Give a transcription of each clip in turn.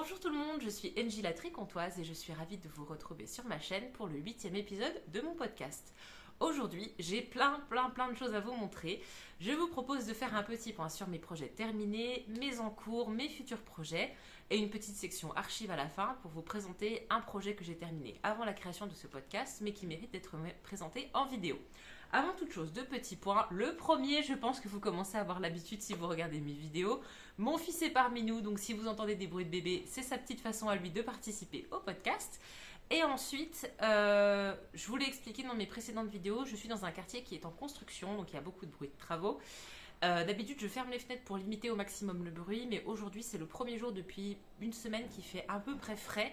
Bonjour tout le monde, je suis Angie la Tricontoise et je suis ravie de vous retrouver sur ma chaîne pour le 8e épisode de mon podcast. Aujourd'hui, j'ai plein de choses à vous montrer. Je vous propose de faire un petit point sur mes projets terminés, mes en cours, mes futurs projets et une petite section archives à la fin pour vous présenter un projet que j'ai terminé avant la création de ce podcast mais qui mérite d'être présenté en vidéo. Avant toute chose, deux petits points. Le premier, je pense que vous commencez à avoir l'habitude si vous regardez mes vidéos. Mon fils est parmi nous, donc si vous entendez des bruits de bébé, c'est sa petite façon à lui de participer au podcast. Et ensuite, je vous l'ai expliqué dans mes précédentes vidéos, je suis dans un quartier qui est en construction, donc il y a beaucoup de bruit de travaux. D'habitude, je ferme les fenêtres pour limiter au maximum le bruit, mais aujourd'hui, c'est le premier jour depuis une semaine qui fait à peu près frais.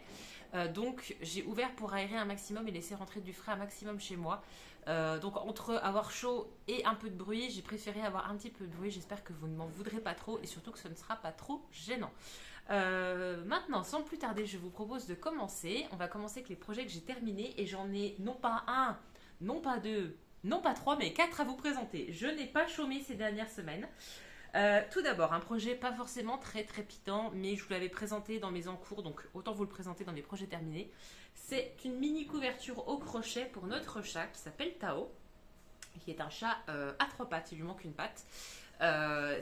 Donc, j'ai ouvert pour aérer un maximum et laisser rentrer du frais un maximum chez moi. Donc, entre avoir chaud et un peu de bruit, j'ai préféré avoir un petit peu de bruit. J'espère que vous ne m'en voudrez pas trop et surtout que ce ne sera pas trop gênant. Maintenant, sans plus tarder, je vous propose de commencer. On va commencer avec les projets que j'ai terminés et j'en ai non pas un, non pas deux, non pas trois, mais quatre à vous présenter. Je n'ai pas chômé ces dernières semaines. Tout d'abord, un projet pas forcément très trépidant, mais je vous l'avais présenté dans mes encours, donc autant vous le présenter dans mes projets terminés. C'est une mini couverture au crochet pour notre chat qui s'appelle Tao, qui est un chat à trois pattes, il lui manque une patte.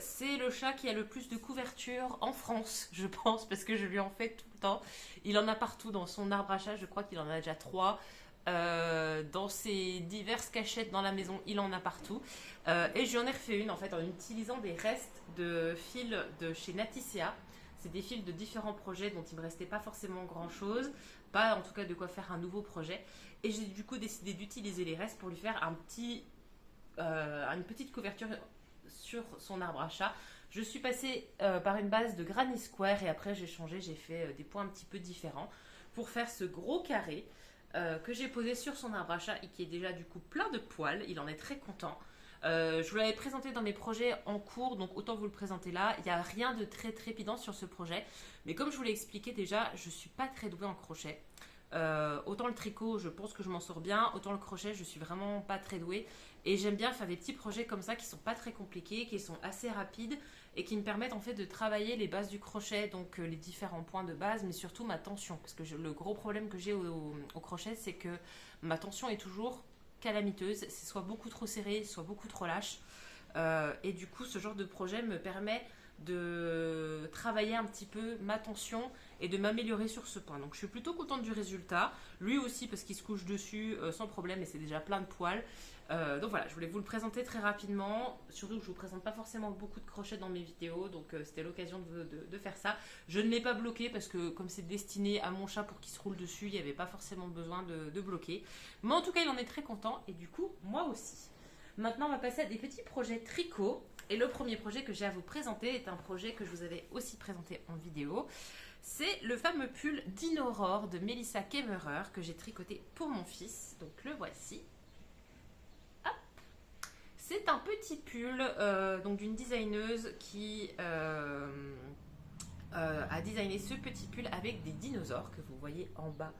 C'est le chat qui a le plus de couverture en France, je pense, parce que je lui en fais tout le temps. Il en a partout dans son arbre à chat, je crois qu'il en a déjà 3. Dans ses diverses cachettes dans la maison, il en a partout. Et je lui en ai refait une en fait en utilisant des restes de fils de chez Naticea. C'est des fils de différents projets dont il ne me restait pas forcément grand chose, pas en tout cas de quoi faire un nouveau projet. Et j'ai du coup décidé d'utiliser les restes pour lui faire une petite couverture sur son arbre à chat. Je suis passée par une base de Granny Square et après j'ai changé, j'ai fait des points un petit peu différents pour faire ce gros carré que j'ai posé sur son arbre à chat et qui est déjà du coup plein de poils. Il en est très content. Je vous l'avais présenté dans mes projets en cours, donc autant vous le présenter là. Il n'y a rien de très trépidant sur ce projet, mais comme je vous l'ai expliqué déjà, je ne suis pas très douée en crochet. Autant le tricot, je pense que je m'en sors bien, autant le crochet, je suis vraiment pas très douée. Et j'aime bien faire des petits projets comme ça qui sont pas très compliqués, qui sont assez rapides et qui me permettent en fait de travailler les bases du crochet, donc les différents points de base, mais surtout ma tension. Parce que le gros problème que j'ai au crochet, c'est que ma tension est toujours calamiteuse. C'est soit beaucoup trop serré, soit beaucoup trop lâche. Et du coup, ce genre de projet me permet de travailler un petit peu ma tension et de m'améliorer sur ce point. Donc je suis plutôt contente du résultat. Lui aussi parce qu'il se couche dessus sans problème et c'est déjà plein de poils. Donc voilà, je voulais vous le présenter très rapidement. Surtout que je ne vous présente pas forcément beaucoup de crochets dans mes vidéos. Donc c'était l'occasion de faire ça. Je ne l'ai pas bloqué parce que comme c'est destiné à mon chat pour qu'il se roule dessus, il n'y avait pas forcément besoin de bloquer. Mais en tout cas, il en est très content et du coup, moi aussi. Maintenant, on va passer à des petits projets tricot. Et le premier projet que j'ai à vous présenter est un projet que je vous avais aussi présenté en vidéo. C'est le fameux pull d'Inaurore de Melissa Kemmerer que j'ai tricoté pour mon fils. Donc le voici. Hop. C'est un petit pull donc d'une designeuse qui a designé ce petit pull avec des dinosaures que vous voyez en bas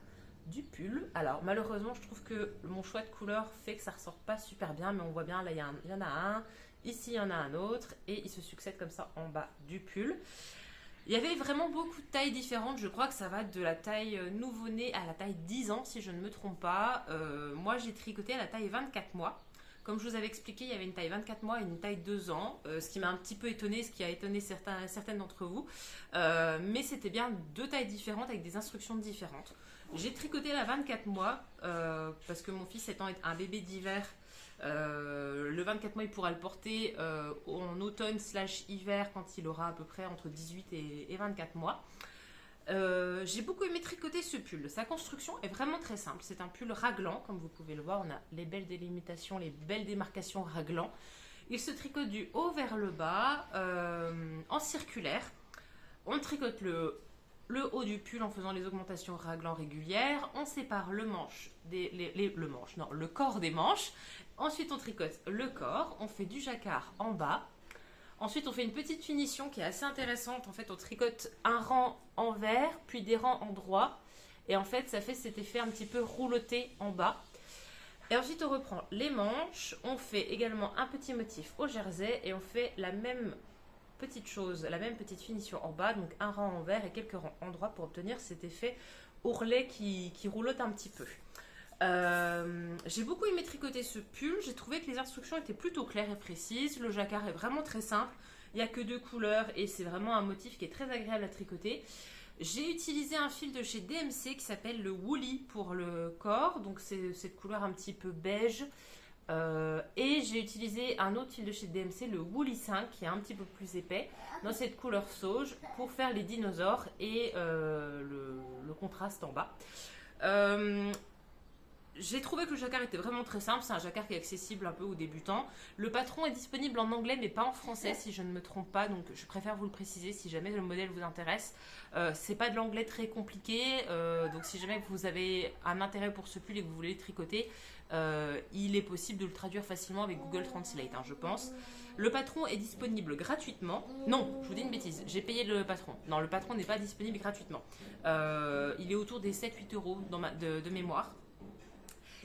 du pull. Alors malheureusement je trouve que mon choix de couleur fait que ça ressort pas super bien, mais on voit bien là il y en a un, ici il y en a un autre et ils se succèdent comme ça en bas du pull. Il y avait vraiment beaucoup de tailles différentes, je crois que ça va de la taille nouveau-né à la taille 10 ans si je ne me trompe pas. Moi j'ai tricoté à la taille 24 mois. Comme je vous avais expliqué, il y avait une taille 24 mois et une taille 2 ans, ce qui m'a un petit peu étonné, ce qui a étonné certaines d'entre vous. Mais c'était bien deux tailles différentes avec des instructions différentes. J'ai tricoté la 24 mois parce que mon fils étant un bébé d'hiver, le 24 mois il pourra le porter en automne/hiver quand il aura à peu près entre 18 et 24 mois. J'ai beaucoup aimé tricoter ce pull. Sa construction est vraiment très simple. C'est un pull raglan, comme vous pouvez le voir. On a les belles délimitations, les belles démarcations raglan. Il se tricote du haut vers le bas en circulaire. On tricote le haut du pull en faisant les augmentations raglan régulières. On sépare le corps des manches. Ensuite, on tricote le corps. On fait du jacquard en bas. Ensuite, on fait une petite finition qui est assez intéressante. En fait, on tricote un rang envers, puis des rangs en droit. Et en fait, ça fait cet effet un petit peu rouloté en bas. Et ensuite, on reprend les manches. On fait également un petit motif au jersey. Et on fait la même petite chose, la même petite finition en bas, donc un rang envers et quelques rangs en droit pour obtenir cet effet ourlet qui roulotte un petit peu. J'ai beaucoup aimé tricoter ce pull, j'ai trouvé que les instructions étaient plutôt claires et précises, le jacquard est vraiment très simple, il n'y a que 2 couleurs et c'est vraiment un motif qui est très agréable à tricoter. J'ai utilisé un fil de chez DMC qui s'appelle le Woolly pour le corps, donc c'est cette couleur un petit peu beige. Et j'ai utilisé un autre fil de chez DMC, le Woolly 5, qui est un petit peu plus épais, dans cette couleur sauge, pour faire les dinosaures et le contraste en bas. J'ai trouvé que le jacquard était vraiment très simple, c'est un jacquard qui est accessible un peu aux débutants. Le patron est disponible en anglais mais pas en français si je ne me trompe pas, donc je préfère vous le préciser si jamais le modèle vous intéresse. C'est pas de l'anglais très compliqué, donc si jamais vous avez un intérêt pour ce pull et que vous voulez le tricoter, il est possible de le traduire facilement avec Google Translate, je pense. Le patron est disponible gratuitement. Non, je vous dis une bêtise, j'ai payé le patron. Non, le patron n'est pas disponible gratuitement. Il est autour des 7-8 euros de mémoire.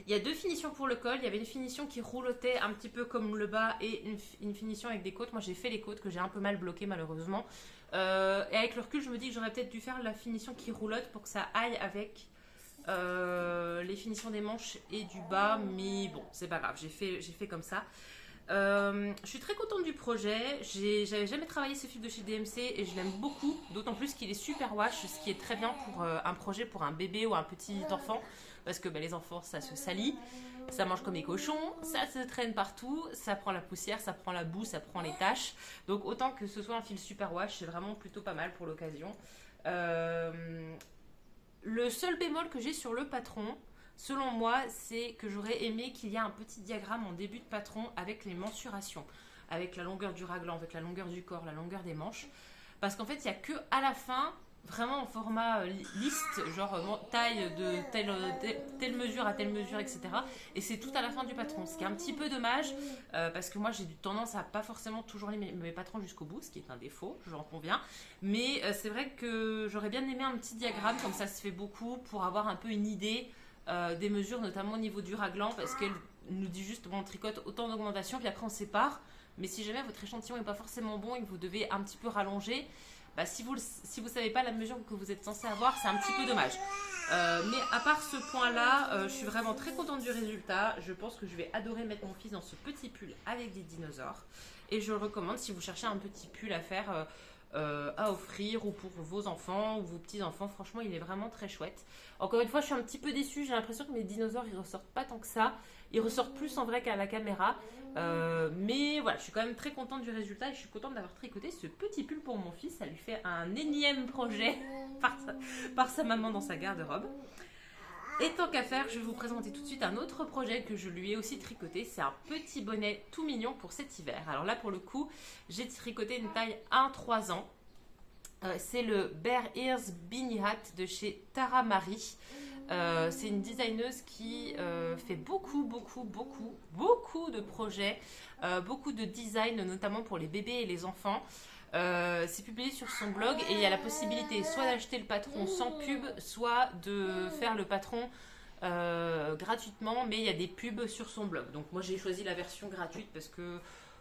Il y a 2 finitions pour le col. Il y avait une finition qui roulotait un petit peu comme le bas et une finition avec des côtes. Moi, j'ai fait les côtes que j'ai un peu mal bloquées malheureusement. Et avec le recul, je me dis que j'aurais peut-être dû faire la finition qui roulotte pour que ça aille avec les finitions des manches et du bas. Mais bon, c'est pas grave. J'ai fait comme ça. Je suis très contente du projet. J'avais jamais travaillé ce fil de chez DMC et je l'aime beaucoup. D'autant plus qu'il est super wash, ce qui est très bien pour un projet pour un bébé ou un petit enfant. Parce que les enfants, ça se salit, ça mange comme les cochons, ça se traîne partout, ça prend la poussière, ça prend la boue, ça prend les taches. Donc autant que ce soit un fil super wash, c'est vraiment plutôt pas mal pour l'occasion. Le seul bémol que j'ai sur le patron, selon moi, c'est que j'aurais aimé qu'il y ait un petit diagramme en début de patron avec les mensurations, avec la longueur du raglan, avec la longueur du corps, la longueur des manches. Parce qu'en fait, il n'y a que à la fin, vraiment en format liste, genre taille de telle mesure à telle mesure, etc. Et c'est tout à la fin du patron, ce qui est un petit peu dommage, parce que moi j'ai tendance à pas forcément toujours lire mes patrons jusqu'au bout, ce qui est un défaut, j'en conviens. Mais c'est vrai que j'aurais bien aimé un petit diagramme, comme ça se fait beaucoup, pour avoir un peu une idée des mesures, notamment au niveau du raglan, parce qu'elle nous dit juste, on tricote autant d'augmentation, puis après on sépare. Mais si jamais votre échantillon n'est pas forcément bon et que vous devez un petit peu rallonger, si vous ne savez pas la mesure que vous êtes censé avoir, c'est un petit peu dommage. Mais à part ce point-là, je suis vraiment très contente du résultat. Je pense que je vais adorer mettre mon fils dans ce petit pull avec des dinosaures. Et je le recommande si vous cherchez un petit pull à faire, à offrir ou pour vos enfants ou vos petits-enfants. Franchement, il est vraiment très chouette. Encore une fois, je suis un petit peu déçue. J'ai l'impression que mes dinosaures, ils ressortent pas tant que ça. Ils ressortent plus en vrai qu'à la caméra. Mais voilà, je suis quand même très contente du résultat et je suis contente d'avoir tricoté ce petit pull pour mon fils. Ça lui fait un énième projet par sa maman dans sa garde-robe. Et tant qu'à faire, je vais vous présenter tout de suite un autre projet que je lui ai aussi tricoté. C'est un petit bonnet tout mignon pour cet hiver. Alors là, pour le coup, j'ai tricoté une taille 1-3 ans. C'est le Bear Ears Beanie Hat de chez Tara Marie. C'est une designeuse qui fait beaucoup de projets, beaucoup de design, notamment pour les bébés et les enfants. C'est publié sur son blog et il y a la possibilité soit d'acheter le patron sans pub, soit de faire le patron gratuitement, mais il y a des pubs sur son blog. Donc moi j'ai choisi la version gratuite parce que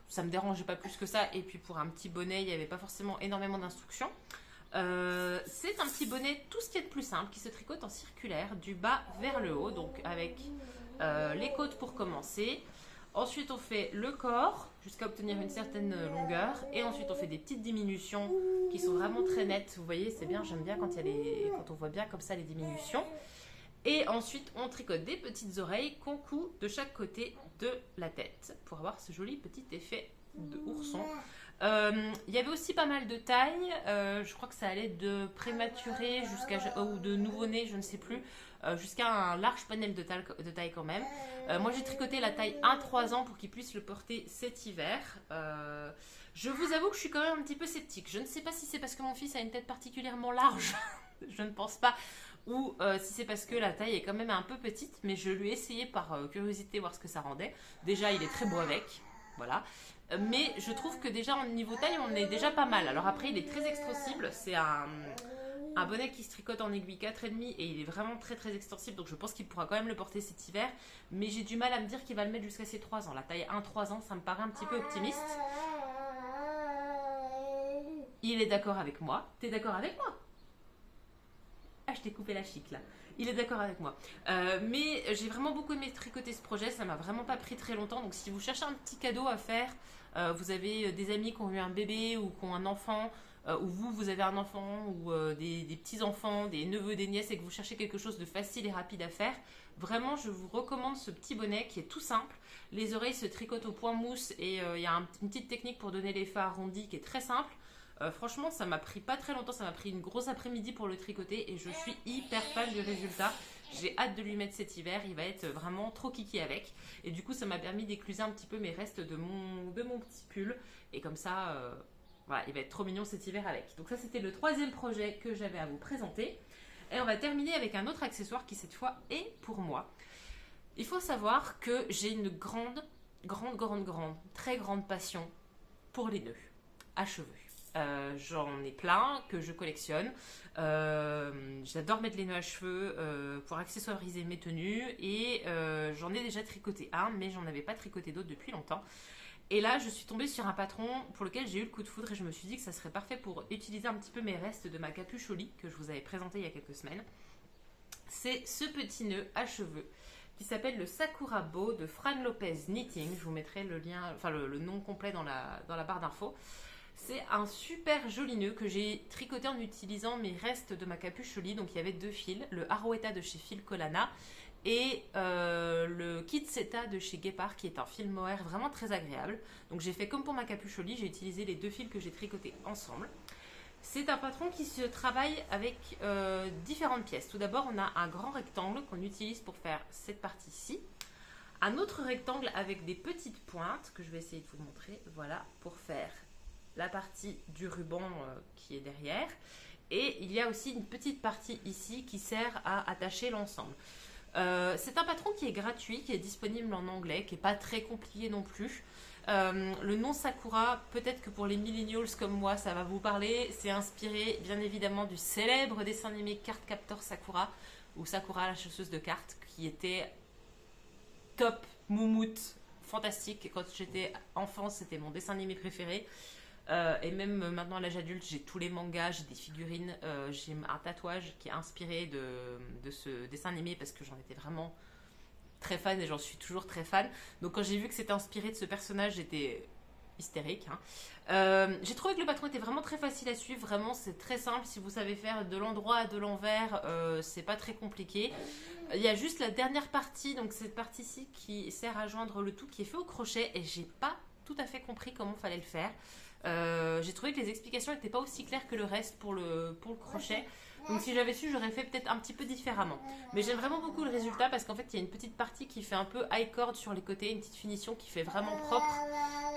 ça me dérangeait pas plus que ça, et puis pour un petit bonnet il n'y avait pas forcément énormément d'instructions. C'est un petit bonnet tout ce qui est de plus simple qui se tricote en circulaire du bas vers le haut, donc avec les côtes pour commencer. Ensuite on fait le corps jusqu'à obtenir une certaine longueur et ensuite on fait des petites diminutions qui sont vraiment très nettes. Vous voyez, c'est bien, j'aime bien quand on voit bien comme ça les diminutions. Et ensuite on tricote des petites oreilles qu'on coud de chaque côté de la tête pour avoir ce joli petit effet de ourson. Il y avait aussi pas mal de tailles, je crois que ça allait de prématuré ou de nouveau-né, je ne sais plus, jusqu'à un large panel de taille quand même. Moi j'ai tricoté la taille 1-3 ans pour qu'il puisse le porter cet hiver. Je vous avoue que je suis quand même un petit peu sceptique. Je ne sais pas si c'est parce que mon fils a une tête particulièrement large, je ne pense pas, ou si c'est parce que la taille est quand même un peu petite, mais je lui ai essayé par curiosité voir ce que ça rendait. Déjà il est très beau avec, voilà. Mais je trouve que déjà en niveau taille on est déjà pas mal. Alors après il est très extensible, c'est un bonnet qui se tricote en aiguille 4,5 et il est vraiment très extensible, donc je pense qu'il pourra quand même le porter cet hiver, mais j'ai du mal à me dire qu'il va le mettre jusqu'à ses 3 ans. La taille 1-3 ans ça me paraît un petit peu optimiste. il est d'accord avec moi. T'es d'accord avec moi? Ah, je t'ai coupé la chic là. Il est d'accord avec moi. Mais j'ai vraiment beaucoup aimé tricoter ce projet. Ça m'a vraiment pas pris très longtemps. Donc si vous cherchez un petit cadeau à faire, vous avez des amis qui ont eu un bébé ou qui ont un enfant, ou vous avez un enfant ou des petits-enfants, des neveux, des nièces et que vous cherchez quelque chose de facile et rapide à faire, vraiment je vous recommande ce petit bonnet qui est tout simple. Les oreilles se tricotent au point mousse et il y a une petite technique pour donner l'effet arrondi qui est très simple. Franchement, ça m'a pris pas très longtemps, ça m'a pris une grosse après-midi pour le tricoter et je suis hyper fan du résultat. J'ai hâte de lui mettre cet hiver, il va être vraiment trop kiki avec. Et du coup, ça m'a permis d'écluser un petit peu mes restes de mon petit pull. Et comme ça, voilà, il va être trop mignon cet hiver avec. Donc ça, c'était le troisième projet que j'avais à vous présenter. Et on va terminer avec un autre accessoire qui cette fois est pour moi. Il faut savoir que j'ai une très grande passion pour les nœuds à cheveux. J'en ai plein que je collectionne. J'adore mettre les nœuds à cheveux pour accessoiriser mes tenues et j'en ai déjà tricoté un, mais j'en avais pas tricoté d'autres depuis longtemps. Et là, je suis tombée sur un patron pour lequel j'ai eu le coup de foudre et je me suis dit que ça serait parfait pour utiliser un petit peu mes restes de ma capuche au lit que je vous avais présenté il y a quelques semaines. C'est ce petit nœud à cheveux qui s'appelle le Sakura Bow de Fran Lopez Knitting. Je vous mettrai le lien, enfin le nom complet dans la barre d'infos. C'est un super joli nœud que j'ai tricoté en utilisant mes restes de ma capuche au lit. Donc il y avait deux fils, le Arouetta de chez Fil Colana et le Kit Seta de chez Guépard qui est un fil mohair vraiment très agréable. Donc j'ai fait comme pour ma capuche au lit, j'ai utilisé les deux fils que j'ai tricotés ensemble. C'est un patron qui se travaille avec différentes pièces. Tout d'abord, on a un grand rectangle qu'on utilise pour faire cette partie-ci. Un autre rectangle avec des petites pointes que je vais essayer de vous montrer. Voilà, pour faire la partie du ruban qui est derrière. Et il y a aussi une petite partie ici qui sert à attacher l'ensemble. C'est un patron qui est gratuit, qui est disponible en anglais, qui n'est pas très compliqué non plus. Le nom Sakura, peut-être que pour les millennials comme moi, ça va vous parler. C'est inspiré bien évidemment du célèbre dessin animé Card Captor Sakura, ou Sakura la chasseuse de cartes, qui était top, moumoute, fantastique. Quand j'étais enfant, c'était mon dessin animé préféré. Et même maintenant à l'âge adulte, j'ai tous les mangas, j'ai des figurines, j'ai un tatouage qui est inspiré de ce dessin animé parce que j'en étais vraiment très fan et j'en suis toujours très fan. Donc quand j'ai vu que c'était inspiré de ce personnage, j'étais hystérique. J'ai trouvé que le patron était vraiment très facile à suivre, vraiment c'est très simple. Si vous savez faire de l'endroit à de l'envers, c'est pas très compliqué. Il y a juste la dernière partie, donc cette partie-ci qui sert à joindre le tout, qui est fait au crochet et j'ai pas tout à fait compris comment fallait le faire. J'ai trouvé que les explications n'étaient pas aussi claires que le reste pour le crochet. Donc si j'avais su, j'aurais fait peut-être un petit peu différemment. Mais j'aime vraiment beaucoup le résultat parce qu'en fait, il y a une petite partie qui fait un peu high cord sur les côtés, une petite finition qui fait vraiment propre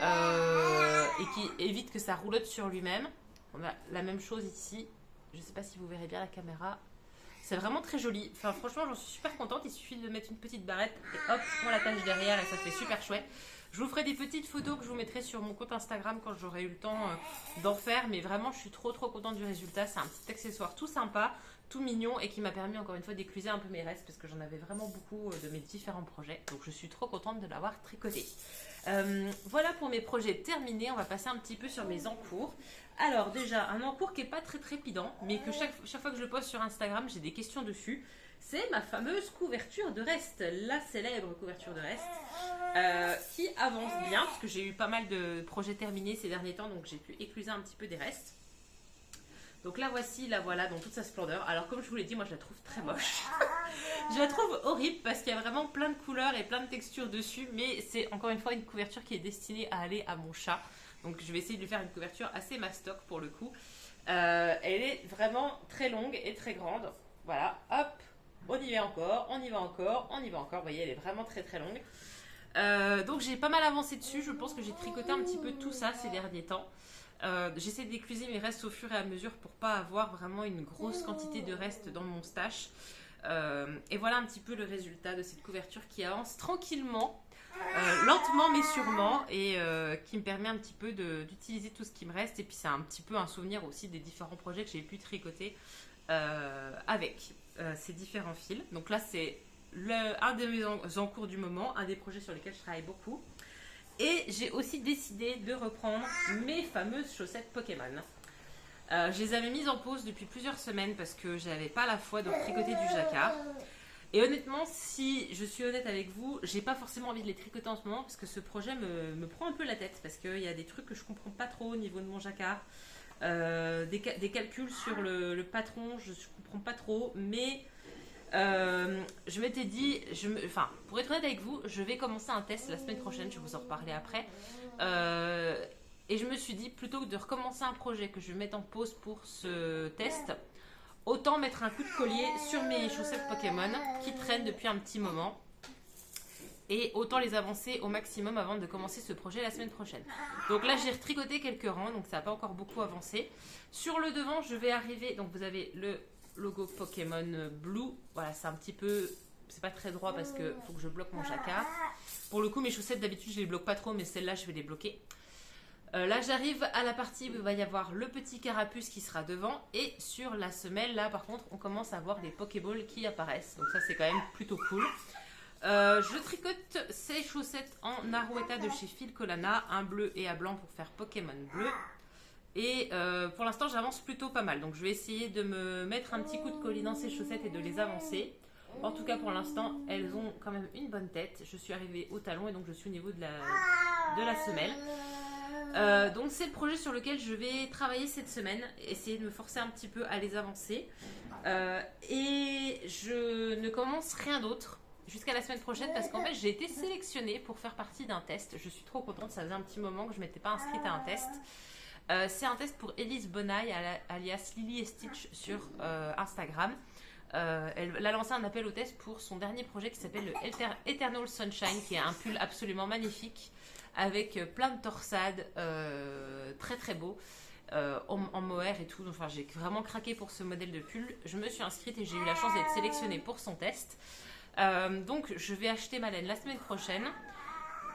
et qui évite que ça roulotte sur lui-même. On a la même chose ici. Je ne sais pas si vous verrez bien la caméra. C'est vraiment très joli. Enfin, franchement, j'en suis super contente. Il suffit de mettre une petite barrette et hop, on l'attache derrière et ça fait super chouette. Je vous ferai des petites photos que je vous mettrai sur mon compte Instagram quand j'aurai eu le temps d'en faire. Mais vraiment, je suis trop contente du résultat. C'est un petit accessoire tout sympa, tout mignon et qui m'a permis encore une fois d'écluser un peu mes restes parce que j'en avais vraiment beaucoup de mes différents projets. Donc, je suis trop contente de l'avoir tricoté. Voilà pour mes projets terminés. On va passer un petit peu sur mes encours. Alors déjà, un encours qui n'est pas très trépidant, mais que chaque fois que je le poste sur Instagram, j'ai des questions dessus. C'est ma fameuse couverture de reste, la célèbre couverture de reste, qui avance bien, parce que j'ai eu pas mal de projets terminés ces derniers temps, donc j'ai pu écluser un petit peu des restes. Donc la voici, la voilà dans toute sa splendeur. Alors comme je vous l'ai dit, moi je la trouve très moche. Je la trouve horrible parce qu'il y a vraiment plein de couleurs et plein de textures dessus, mais c'est encore une fois une couverture qui est destinée à aller à mon chat. Donc je vais essayer de lui faire une couverture assez mastoc pour le coup. Elle est vraiment très longue et très grande. Voilà, hop, on y va encore, on y va encore, on y va encore. Vous voyez, elle est vraiment très longue. Donc j'ai pas mal avancé dessus. Je pense que j'ai tricoté un petit peu tout ça ces derniers temps. J'essaie d'écluser mes restes au fur et à mesure pour pas avoir vraiment une grosse quantité de restes dans mon stash. Et voilà un petit peu le résultat de cette couverture qui avance tranquillement. Lentement mais sûrement et qui me permet un petit peu d'utiliser tout ce qui me reste et puis c'est un petit peu un souvenir aussi des différents projets que j'ai pu tricoter avec ces différents fils. Donc là c'est un de mes encours du moment, un des projets sur lesquels je travaille beaucoup et j'ai aussi décidé de reprendre mes fameuses chaussettes Pokémon. Je les avais mises en pause depuis plusieurs semaines parce que j'avais pas la foi de tricoter du jacquard. Et honnêtement, si je suis honnête avec vous, j'ai pas forcément envie de les tricoter en ce moment parce que ce projet me prend un peu la tête parce qu'il y a des trucs que je comprends pas trop au niveau de mon jacquard. Des calculs sur le patron, je comprends pas trop, mais je m'étais dit, pour être honnête avec vous, je vais commencer un test la semaine prochaine, je vais vous en reparler après. Et je me suis dit, plutôt que de recommencer un projet que je vais mettre en pause pour ce test, autant mettre un coup de collier sur mes chaussettes Pokémon qui traînent depuis un petit moment. Et autant les avancer au maximum avant de commencer ce projet la semaine prochaine. Donc là, j'ai retricoté quelques rangs, donc ça n'a pas encore beaucoup avancé. Sur le devant, je vais arriver, donc vous avez le logo Pokémon Blue. Voilà, c'est un petit peu, c'est pas très droit parce qu'il faut que je bloque mon jacquard. Pour le coup, mes chaussettes, d'habitude, je les bloque pas trop, mais celles-là, je vais les bloquer. Là, j'arrive à la partie où il va y avoir le petit carapuce qui sera devant. Et sur la semelle, là, par contre, on commence à voir les Pokéballs qui apparaissent. Donc ça, c'est quand même plutôt cool. Je tricote ces chaussettes en Arouetta de chez Phil Colana, un bleu et un blanc pour faire Pokémon bleu. Et pour l'instant, j'avance plutôt pas mal. Donc je vais essayer de me mettre un petit coup de colis dans ces chaussettes et de les avancer. En tout cas, pour l'instant, elles ont quand même une bonne tête. Je suis arrivée au talon et donc je suis au niveau de la semelle. Donc c'est le projet sur lequel je vais travailler cette semaine, essayer de me forcer un petit peu à les avancer. Et je ne commence rien d'autre jusqu'à la semaine prochaine parce qu'en fait j'ai été sélectionnée pour faire partie d'un test. Je suis trop contente, ça faisait un petit moment que je ne m'étais pas inscrite à un test. C'est un test pour Elise Bonaille alias Lily et Stitch sur Instagram. Elle a lancé un appel au test pour son dernier projet qui s'appelle le Eternal Sunshine, qui est un pull absolument magnifique avec plein de torsades, très très beau, en mohair et tout. Enfin, j'ai vraiment craqué pour ce modèle de pull. Je me suis inscrite et j'ai eu la chance d'être sélectionnée pour son test. Donc je vais acheter ma laine la semaine prochaine.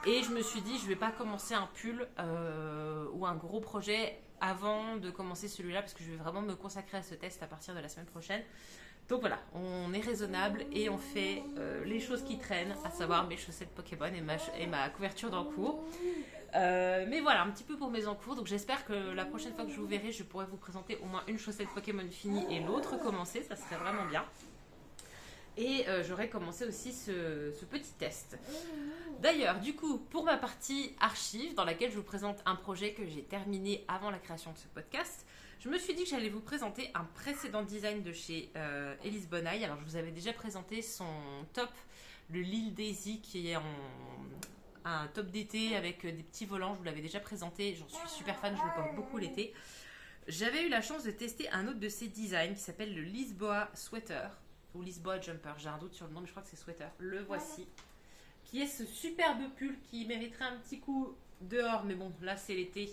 Et je me suis dit, je vais pas commencer un pull ou un gros projet avant de commencer celui-là parce que je vais vraiment me consacrer à ce test à partir de la semaine prochaine. Donc voilà, on est raisonnable et on fait les choses qui traînent, à savoir mes chaussettes Pokémon et ma couverture d'encours. Mais voilà, un petit peu pour mes encours. Donc j'espère que la prochaine fois que je vous verrai, je pourrai vous présenter au moins une chaussette Pokémon finie et l'autre commencée. Ça serait vraiment bien. Et j'aurais commencé aussi ce petit test. D'ailleurs, du coup, pour ma partie archive, dans laquelle je vous présente un projet que j'ai terminé avant la création de ce podcast, je me suis dit que j'allais vous présenter un précédent design de chez Elise Bonaille. Alors, je vous avais déjà présenté son top, le Lille Daisy, qui est un top d'été avec des petits volants. Je vous l'avais déjà présenté, j'en suis super fan, je le porte beaucoup l'été. J'avais eu la chance de tester un autre de ses designs qui s'appelle le Lisboa Sweater. Ou Lisboa Jumper, j'ai un doute sur le nom, mais je crois que c'est Sweater. Le voici. Qui est ce superbe pull qui mériterait un petit coup dehors, mais bon, là c'est l'été.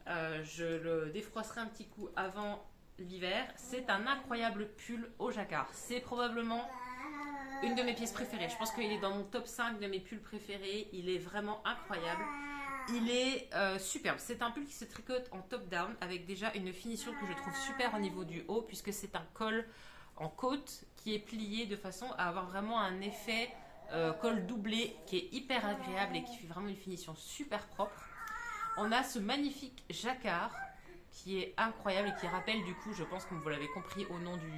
Je le défroisserai un petit coup avant l'hiver. C'est un incroyable pull au jacquard. C'est probablement une de mes pièces préférées. Je pense qu'il est dans mon top 5 de mes pulls préférés. Il est vraiment incroyable. Il est superbe. C'est un pull qui se tricote en top-down avec déjà une finition que je trouve super au niveau du haut puisque c'est un col en côte qui est plié de façon à avoir vraiment un effet col doublé qui est hyper agréable et qui fait vraiment une finition super propre. On a ce magnifique jacquard qui est incroyable et qui rappelle du coup, je pense que vous l'avez compris, au nom du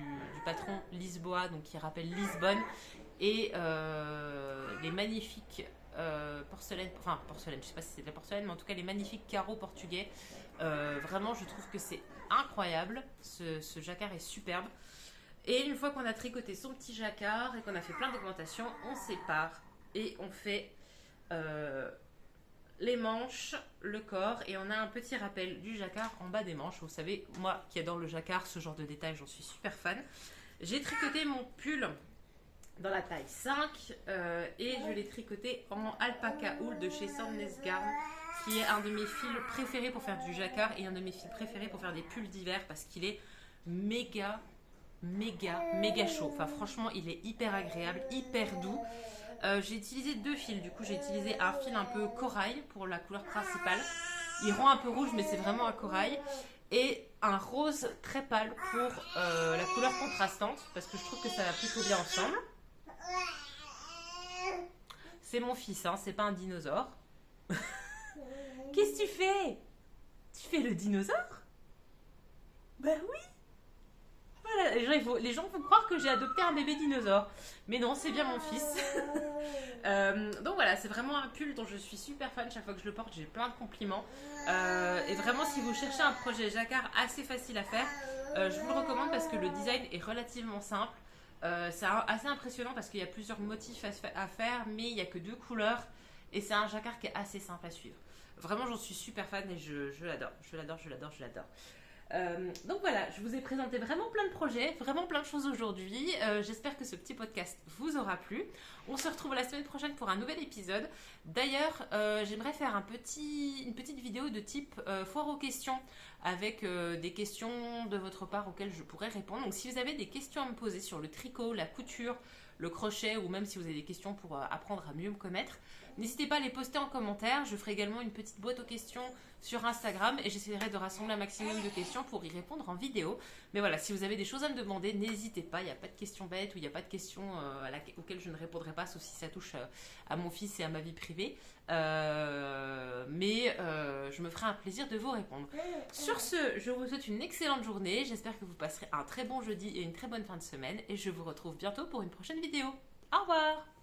patron Lisboa, donc qui rappelle Lisbonne, et les magnifiques porcelaine, je sais pas si c'est de la porcelaine, mais en tout cas les magnifiques carreaux portugais. Vraiment, je trouve que c'est incroyable. Ce jacquard est superbe. Et une fois qu'on a tricoté son petit jacquard et qu'on a fait plein d'augmentations, on sépare et on fait les manches, le corps, et on a un petit rappel du jacquard en bas des manches. Vous savez, moi qui adore le jacquard, ce genre de détails, j'en suis super fan. J'ai tricoté mon pull dans la taille 5 et je l'ai tricoté en alpaca wool de chez Sandnesgarn, qui est un de mes fils préférés pour faire du jacquard et un de mes fils préférés pour faire des pulls d'hiver parce qu'il est méga chaud. Enfin franchement, il est hyper agréable, hyper doux. J'ai utilisé deux fils. Du coup, j'ai utilisé un fil un peu corail pour la couleur principale. Il rend un peu rouge, mais c'est vraiment un corail. Et un rose très pâle pour la couleur contrastante, parce que je trouve que ça va plutôt bien ensemble. C'est mon fils, hein, c'est pas un dinosaure. Qu'est-ce que tu fais? Tu fais le dinosaure? Bah oui. Voilà, les gens vont croire que j'ai adopté un bébé dinosaure. Mais non, c'est bien mon fils. Donc voilà, c'est vraiment un pull dont je suis super fan. Chaque fois que je le porte, j'ai plein de compliments. Et vraiment, si vous cherchez un projet jacquard assez facile à faire, je vous le recommande parce que le design est relativement simple. C'est assez impressionnant parce qu'il y a plusieurs motifs à faire, mais il n'y a que 2 couleurs. Et c'est un jacquard qui est assez simple à suivre. Vraiment, j'en suis super fan et je l'adore. Je l'adore, je l'adore, je l'adore. Donc voilà, je vous ai présenté vraiment plein de projets, vraiment plein de choses aujourd'hui. J'espère que ce petit podcast vous aura plu. On se retrouve la semaine prochaine pour un nouvel épisode. D'ailleurs, j'aimerais faire une petite vidéo de type foire aux questions avec des questions de votre part auxquelles je pourrais répondre. Donc si vous avez des questions à me poser sur le tricot, la couture, le crochet ou même si vous avez des questions pour apprendre à mieux me connaître, n'hésitez pas à les poster en commentaire. Je ferai également une petite boîte aux questions sur Instagram et j'essaierai de rassembler un maximum de questions pour y répondre en vidéo. Mais voilà, si vous avez des choses à me demander, n'hésitez pas. Il n'y a pas de questions bêtes ou il n'y a pas de questions auxquelles je ne répondrai pas, sauf si ça touche à mon fils et à ma vie privée. Mais je me ferai un plaisir de vous répondre. Sur ce, je vous souhaite une excellente journée. J'espère que vous passerez un très bon jeudi et une très bonne fin de semaine. Et je vous retrouve bientôt pour une prochaine vidéo. Au revoir!